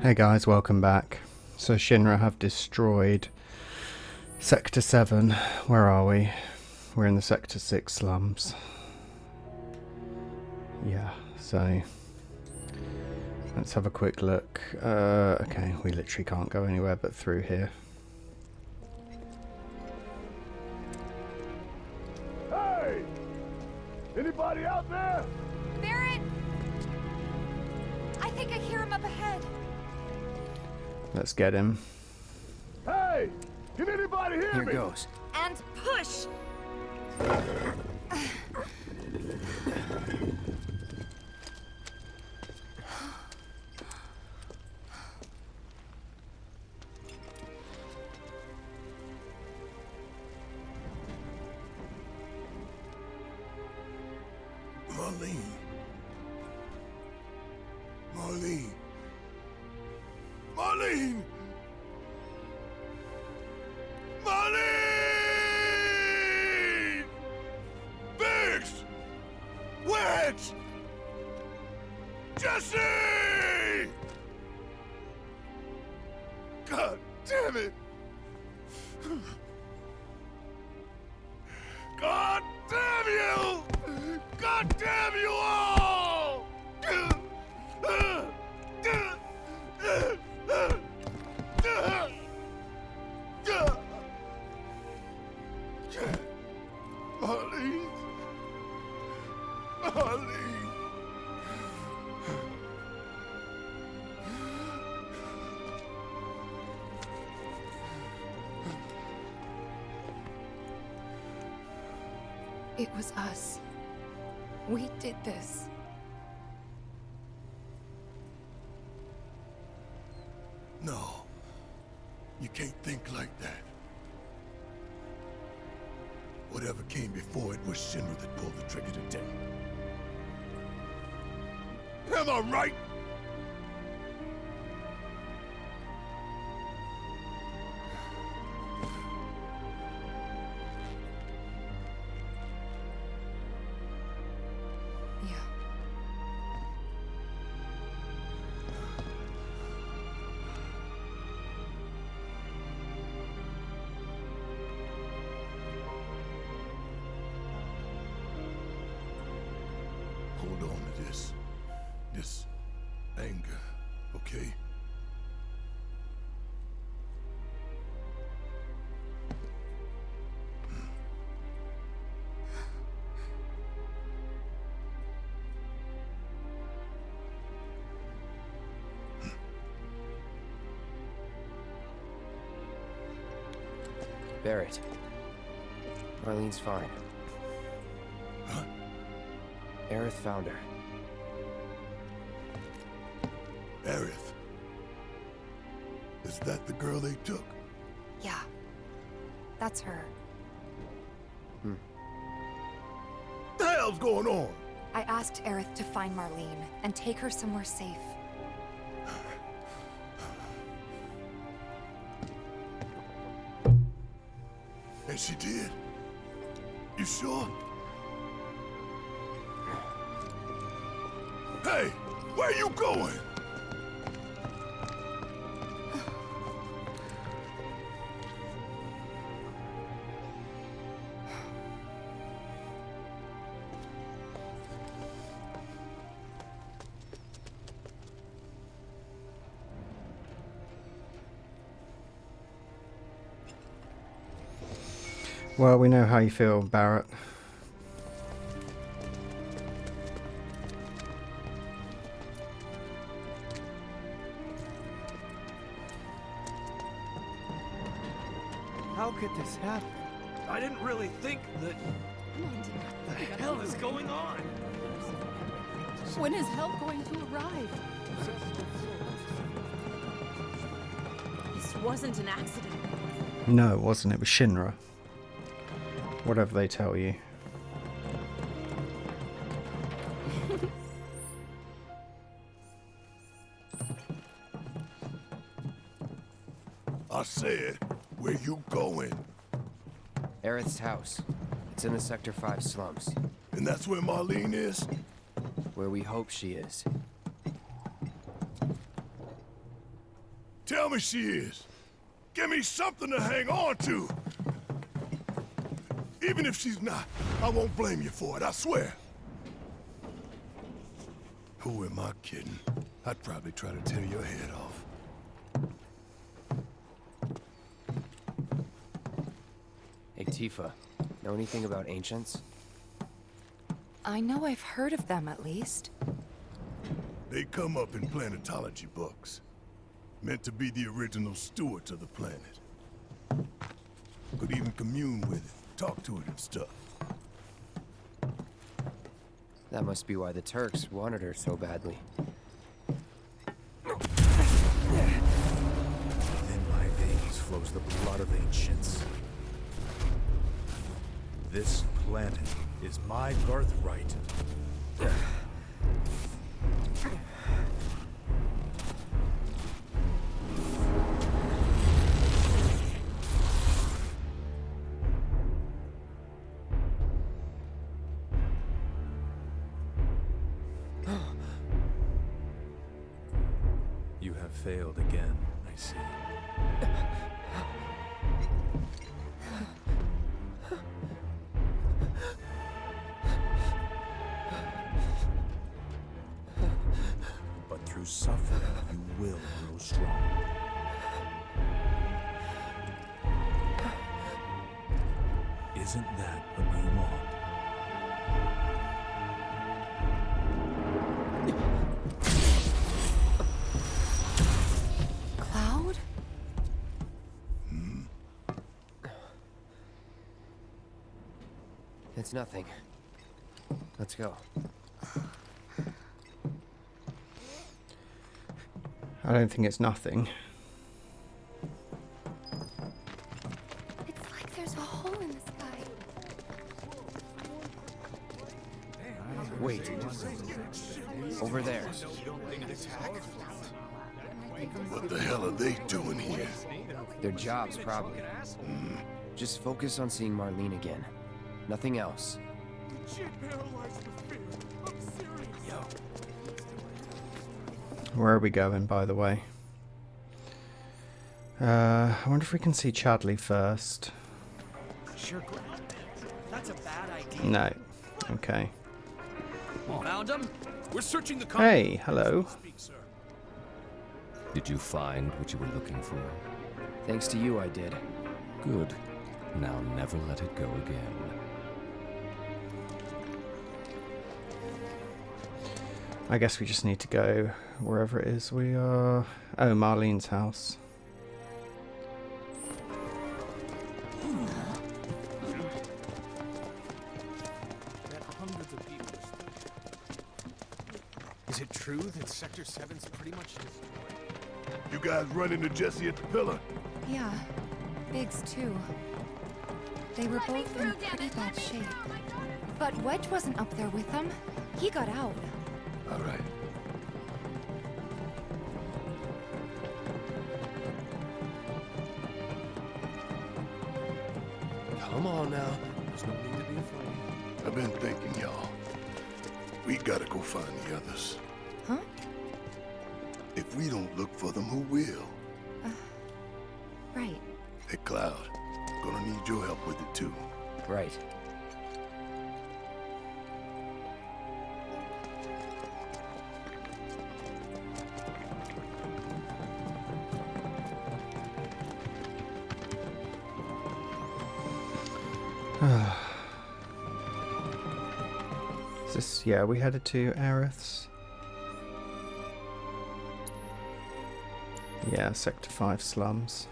Hey guys, welcome back. So Shinra have destroyed Sector 7. Where are we? We're in the Sector 6 slums. Yeah, so let's have a quick look. Okay, we literally can't go anywhere but through here. Hey! Anybody out there? Barrett! I think I hear him up ahead. Let's get him. Hey! Can anybody hear me? Here goes. And push! Marlene! Marlene! Biggs! Wedge! Jesse! God damn it! God damn you! God damn you all! Marlene! Marlene! It was us. We did this. No. You can't think like that. Whatever came before it was Shinra that pulled the trigger today. Am I right? Yeah. Hold on to this anger, okay? Barrett. Marlene's fine. Huh? Aerith found her. Aerith. Is that the girl they took? Yeah. That's her. What the hell's going on? I asked Aerith to find Marlene and take her somewhere safe. And she did? You sure? Hey, where you going? Well, we know how you feel, Barrett. How could this happen? I didn't really think that... What the hell is going on? When is help going to arrive? This wasn't an accident. No, it wasn't. It was Shinra. Whatever they tell you. I said, where you going? Aerith's house. It's in the Sector 5 slums. And that's where Marlene is? Where we hope she is. Tell me she is. Give me something to hang on to. Even if she's not, I won't blame you for it, I swear. Who am I kidding? I'd probably try to tear your head off. Hey, Tifa. Know anything about ancients? I know I've heard of them, at least. They come up in planetology books. Meant to be the original stewards of the planet. Could even commune with it, talk to it and stuff. That must be why the Turks wanted her so badly. In my veins flows the blood of ancients. This planet is my birthright. You have failed again, I see. But through suffering, you will grow strong. Isn't that what you want? Cloud? It's nothing. Let's go. I don't think it's nothing. It's like there's a hole in the sky. Wait. Over there. What the hell are they doing here? Their jobs, probably. Just focus on seeing Marlene again. Nothing else. Where are we going, by the way? I wonder if we can see Chadley first. Sure, that's a bad idea. No. Okay. Found him? We're searching the Hey, hello. Speak, sir. Did you find what you were looking for? Thanks to you, I did. Good. Now never let it go again. I guess we just need to go wherever it is we are. Oh, Marlene's house. Is it true that Sector 7's pretty much destroyed? You guys run into Jesse at the pillar? Yeah. Biggs, too. They were both in pretty bad shape. But Wedge wasn't up there with them. He got out. All right. Come on now. There's no need to be afraid. I've been thinking, y'all. We gotta go find the others. Huh? If we don't look for them, who will? Right. Hey, Cloud. Gonna need your help with it, too. Right. Is this, yeah, we headed to Aerith's. Yeah, Sector 5 slums.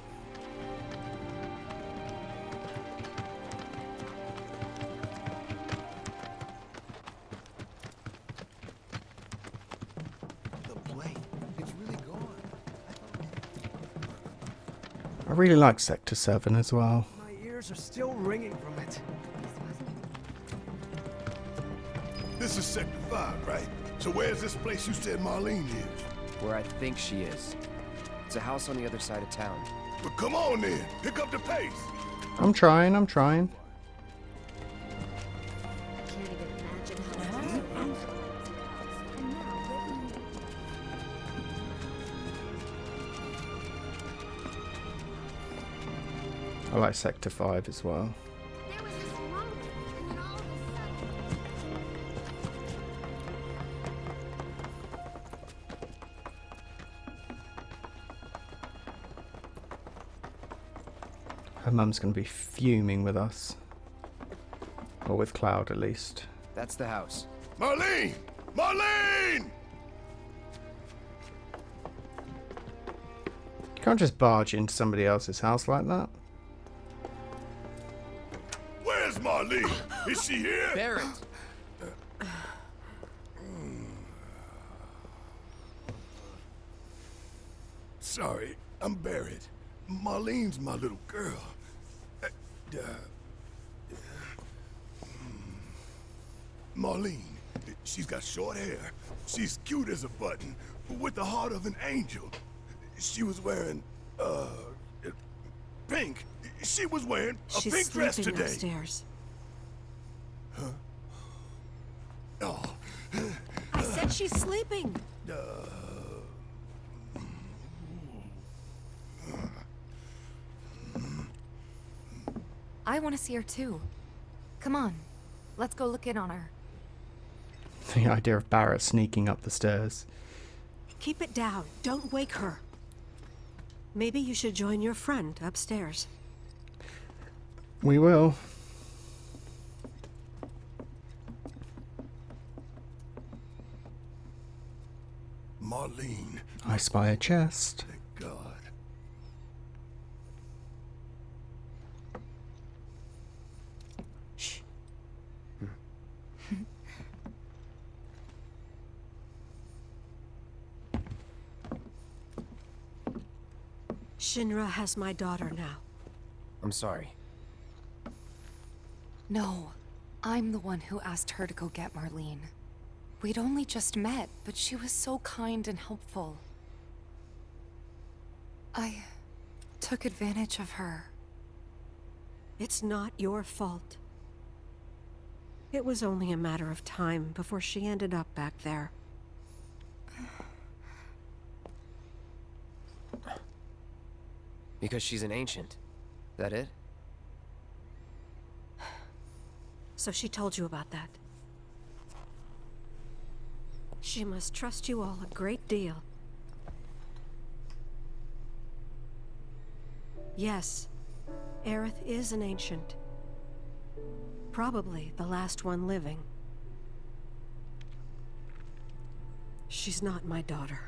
The plate, it's really gone. I really like Sector 7 as well. My ears are still ringing from it. This is Sector 5, right? So where's this place you said Marlene is? Where I think she is. It's a house on the other side of town. But come on then, pick up the pace. I'm trying. Can't even imagine how I like Sector 5 as well. There was this rumbling, and then all of a Her mum's going to be fuming with us. Or with Cloud, at least. That's the house. Marlene! Marlene! You can't just barge into somebody else's house like that. Where's Marlene? Is she here? Barrett! Sorry, I'm Barrett. Marlene's my little girl. Marlene, she's got short hair. She's cute as a button, with the heart of an angel. She was wearing, pink. She was wearing a She's pink dress sleeping today. upstairs. Oh, I said she's sleeping. I want to see her too. Come on, let's go look in on her. The idea of Barrett sneaking up the stairs. Keep it down. Don't wake her. Maybe you should join your friend upstairs. We will. Marlene, I spy a chest. thank God. Shh. Shinra has my daughter now. I'm sorry. No, I'm the one who asked her to go get Marlene. We'd only just met, but she was so kind and helpful. I took advantage of her. It's not your fault. It was only a matter of time before she ended up back there. Because she's an ancient. That it? So she told you about that. She must trust you all a great deal. Yes, Aerith is an ancient. Probably the last one living. She's not my daughter.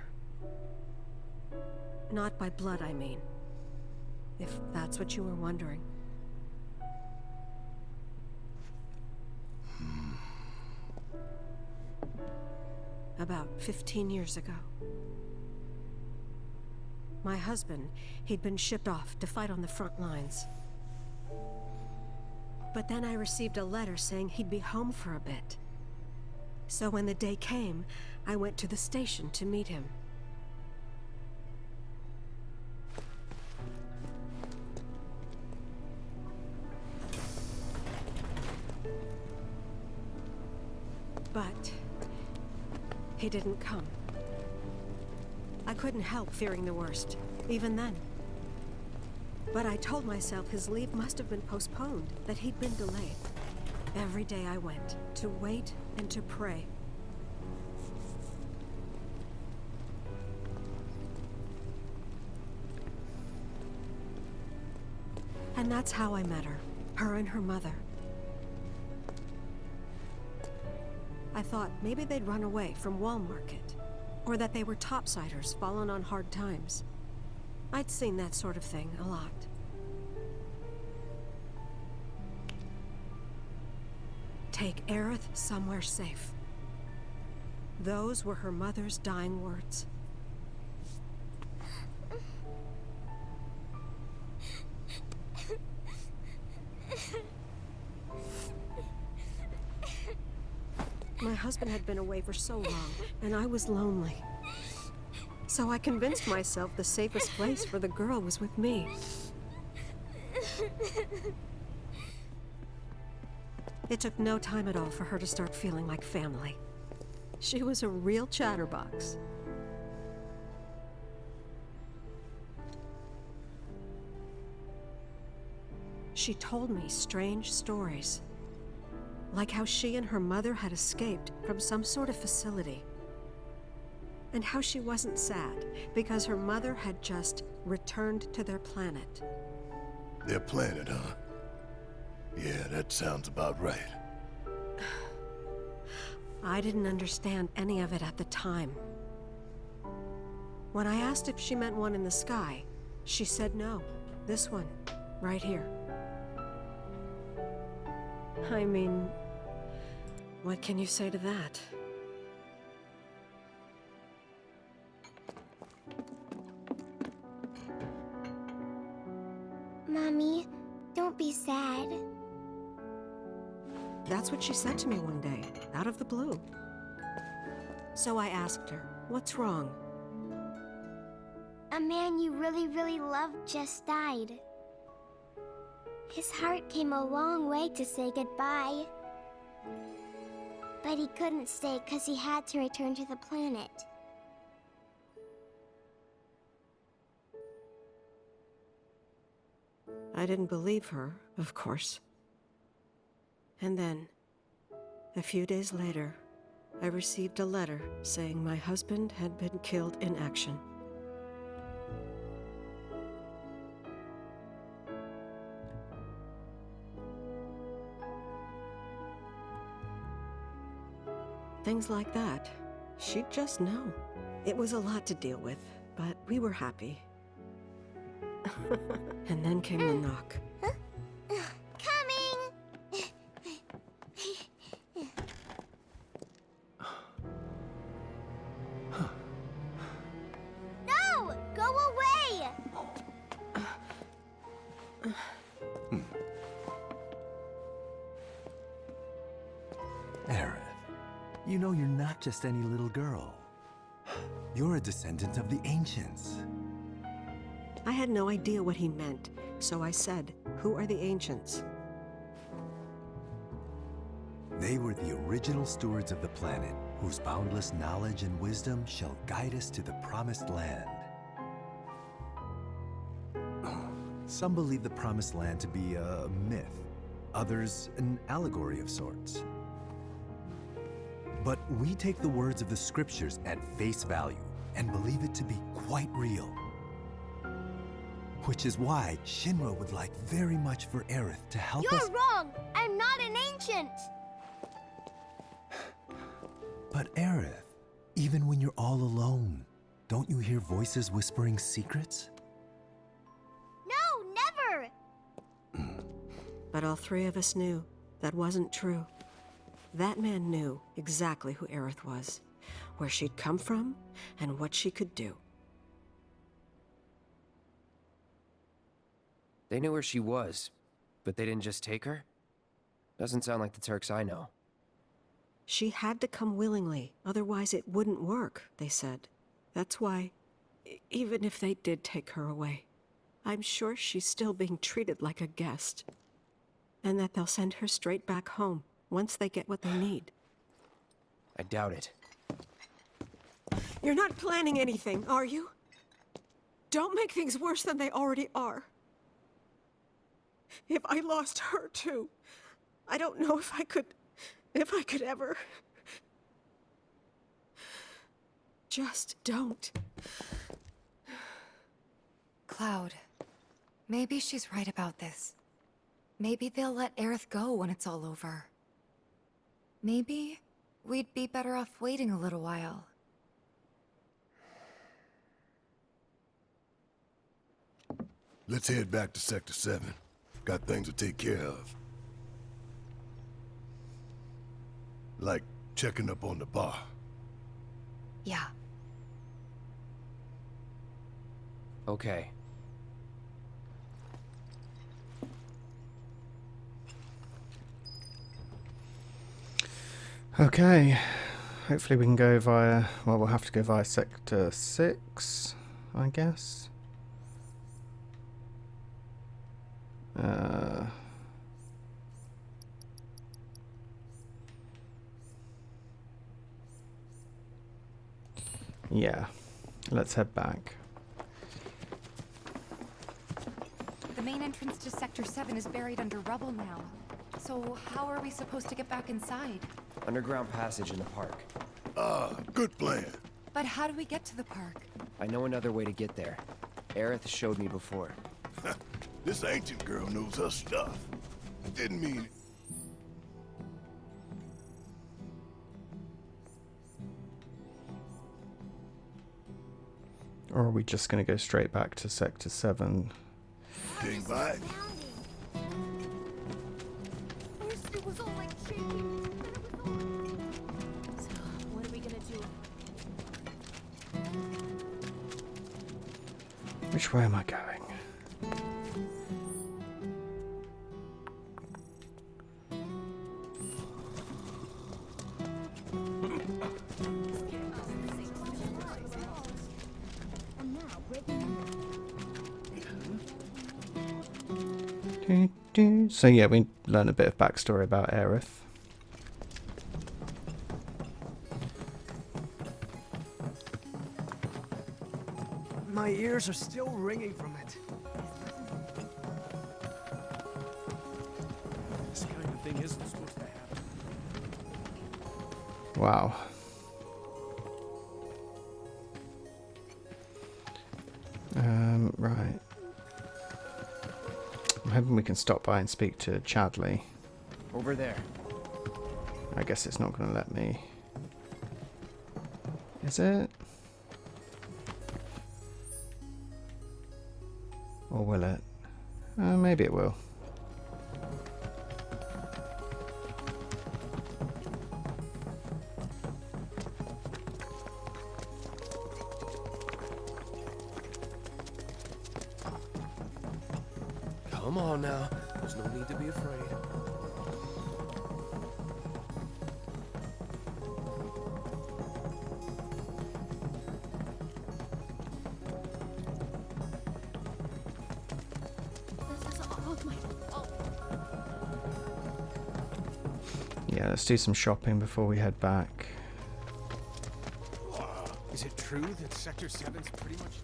Not by blood, I mean. If that's what you were wondering. About 15 years ago. My husband, he'd been shipped off to fight on the front lines. But then I received a letter saying he'd be home for a bit. So when the day came, I went to the station to meet him. But he didn't come. I couldn't help fearing the worst, even then. But I told myself his leave must have been postponed, that he'd been delayed. Every day I went, to wait and to pray. And that's how I met her and her mother. I thought maybe they'd run away from Wall Market, or that they were topsiders fallen on hard times. I'd seen that sort of thing a lot. Take Aerith somewhere safe. Those were her mother's dying words. My husband had been away for so long, and I was lonely. So I convinced myself the safest place for the girl was with me. It took no time at all for her to start feeling like family. She was a real chatterbox. she told me strange stories. Like how she and her mother had escaped from some sort of facility. And how she wasn't sad because her mother had just returned to their planet. Their planet, huh? Yeah, that sounds about right. I didn't understand any of it at the time. When I asked if she meant one in the sky, she said no. This one, right here. I mean, what can you say to that? Mommy, don't be sad. That's what she said to me one day, out of the blue. So I asked her, what's wrong? A man you really, really loved just died. His heart came a long way to say goodbye. But he couldn't stay because he had to return to the planet. I didn't believe her, of course. And then, a few days later, I received a letter saying my husband had been killed in action. Things like that. She'd just know. It was a lot to deal with, but we were happy. And then came the knock. Coming! No! Go away! Aerith, you know you're not just any little girl. You're a descendant of the Ancients. I had no idea what he meant, so I said, "Who are the Ancients?" They were the original stewards of the planet, whose boundless knowledge and wisdom shall guide us to the promised land. Some believe the promised land to be a myth, others an allegory of sorts. But we take the words of the scriptures at face value and believe it to be quite real. Which is why Shinra would like very much for Aerith to help us— You're wrong! I'm not an ancient! But Aerith, even when you're all alone, don't you hear voices whispering secrets? No, never! But all three of us knew that wasn't true. That man knew exactly who Aerith was, where she'd come from, and what she could do. They knew where she was, but they didn't just take her? Doesn't sound like the Turks I know. She had to come willingly, otherwise it wouldn't work, they said. That's why, even if they did take her away, I'm sure she's still being treated like a guest. And that they'll send her straight back home, once they get what they need. I doubt it. You're not planning anything, are you? Don't make things worse than they already are. If I lost her too, I don't know if I could ever. Just don't. Cloud, maybe she's right about this. Maybe they'll let Aerith go when it's all over. Maybe we'd be better off waiting a little while. Let's head back to Sector 7. Got things to take care of. Like checking up on the bar. Yeah. Okay. Okay, hopefully we can go via, well, we'll have to go via Sector 6, I guess. Yeah, let's head back. The main entrance to Sector 7 is buried under rubble now. So how are we supposed to get back inside? Underground passage in the park. Good plan. But how do we get to the park? I know another way to get there. Aerith showed me before. This ancient girl knows her stuff. Didn't mean it. Or are we just going to go straight back to Sector 7? Ding back. It was all like shaking. So, what are we gonna do? Which way am I going? So yeah, we learn a bit of backstory about Aerith. My ears are still ringing from it. This kind of thing isn't supposed to happen. Wow. Right. I'm hoping we can stop by and speak to Chadley. Over there. I guess it's not going to let me. Is it? Or will it? Maybe it will. Come on now. There's no need to be afraid. This is all my fault. Yeah, let's do some shopping before we head back. Is it true that Sector 7's pretty much...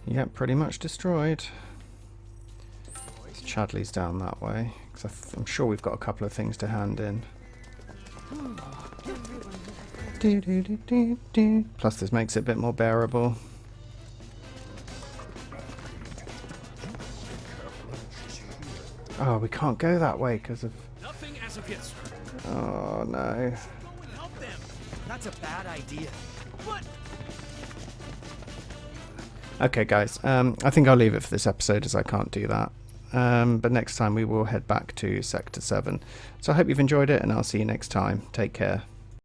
Yep, pretty much destroyed. Chadley's down that way, because I'm sure we've got a couple of things to hand in. Plus this makes it a bit more bearable. Oh, we can't go that way because of... Nothing as of yet, sir. Oh no. Go and help them. That's a bad idea. But... Okay guys, I think I'll leave it for this episode as I can't do that. But next time we will head back to Sector 7. So I hope you've enjoyed it and I'll see you next time. Take care.